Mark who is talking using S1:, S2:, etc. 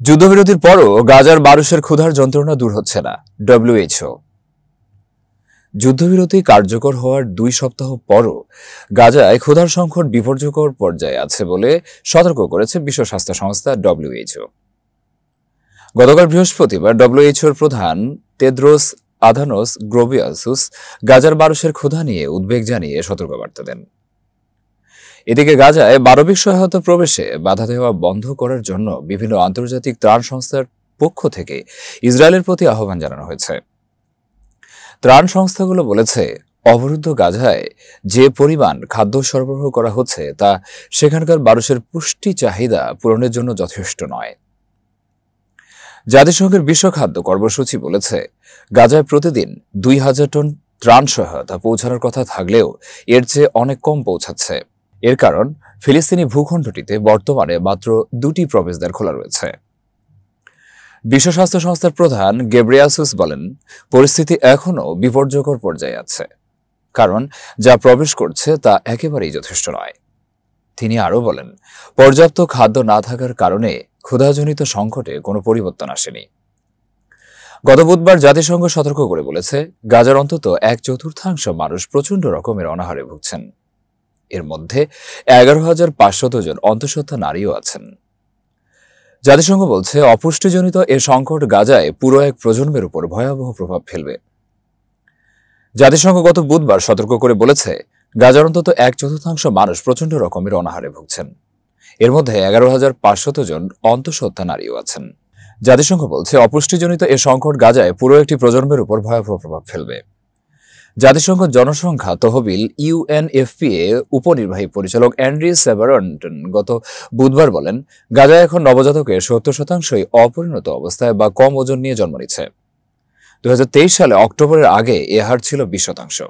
S1: যুদ্ধবিরতির পরও গাজার মানুষের ক্ষুধার যন্ত্রণা দূর হচ্ছে না। ডব্লিউএইচও যুদ্ধবিরতি কার্যকর হওয়ার 2 সপ্তাহ পরও গাজায় ক্ষুধার সংকট বিপর্যয়কর পর্যায়ে আছে বলে সতর্ক করেছে বিশ্ব স্বাস্থ্য সংস্থা ডব্লিউএইচও। গতকাল বৃহস্পতিবার ডব্লিউএইচওর প্রধান তেদ্রোস আধানোস গ্রেবিয়াসুস গাজার মানুষের ক্ষুধা নিয়ে উদ্বেগ জানিয়ে সতর্কবার্তা দেন। এদিকে গাজায় মানবিক সহায়তা প্রবেশে বাধা দেওয়া বন্ধ করার জন্য বিভিন্ন আন্তর্জাতিক ত্রাণ সংস্থার পক্ষ থেকে ইসরায়েলের প্রতি আহ্বান জানানো হয়েছে। ত্রাণ সংস্থাগুলো বলেছে, অবরুদ্ধ গাজায় যে পরিমাণ খাদ্য সরবরাহ করা হচ্ছে তা সেখানকার মানুষের পুষ্টি চাহিদা পূরণের জন্য যথেষ্ট নয়। জাতিসংঘের বিশ্ব খাদ্য কর্মসূচি বলেছে, গাজায় প্রতিদিন 2000 টন ত্রাণ সহায়তা পৌঁছানোর কথা থাকলেও এর চেয়ে অনেক কম পৌঁছাচ্ছে। এর কারণ, ফিলিস্তিনি ভূখণ্ডটিতে বর্তমানে মাত্র 2টি প্রবেশদ্বার খোলা রয়েছে। বিশ্ব স্বাস্থ্য সংস্থার প্রধান গেব্রিয়াসুস বলেন, পরিস্থিতি এখনও বিপর্যয়কর পর্যায়ে আছে, কারণ যা প্রবেশ করছে তা একেবারেই যথেষ্ট নয়। তিনি আরও বলেন, পর্যাপ্ত খাদ্য না থাকার কারণে ক্ষুধাজনিত সংকটে কোনো পরিবর্তন আসেনি। গত বুধবার জাতিসংঘ সতর্ক করে বলেছে, গাজার অন্তত 1/4 মানুষ প্রচণ্ড রকমের অনাহারে ভুগছেন। এর মধ্যে 11,500 জন অন্তঃসত্ত্বা নারীও আছেন। জাতিসংঘ বলছে, অপুষ্টিজনিত এ সংকট গাজায় পুরো এক প্রজন্মের উপর ভয়াবহ প্রভাব ফেলবে। জাতিসংঘ গত বুধবার সতর্ক করে বলেছে, গাজার অন্তত 1/4 মানুষ প্রচণ্ড রকমের অনাহারে ভুগছেন। এর মধ্যে 11,500 জন অন্তঃসত্ত্বা নারীও আছেন। জাতিসংঘ বলছে, অপুষ্টিজনিত এ সংকট গাজায় পুরো একটি প্রজন্মের উপর ভয়াবহ প্রভাব ফেলবে। জাতিসংঘ জনসংখ্যা তহবিল ইউএনএফপিএ উপনির্বাহী পরিচালক অ্যান্ড্রি সেভারন্টন গত বুধবার বলেন, গাজায় এখন নবজাতকের 70%ই অপরিণত অবস্থায় বা কম ওজন নিয়ে জন্ম নিচ্ছে। 2023 সালে অক্টোবরের আগে এ হার ছিল 20%।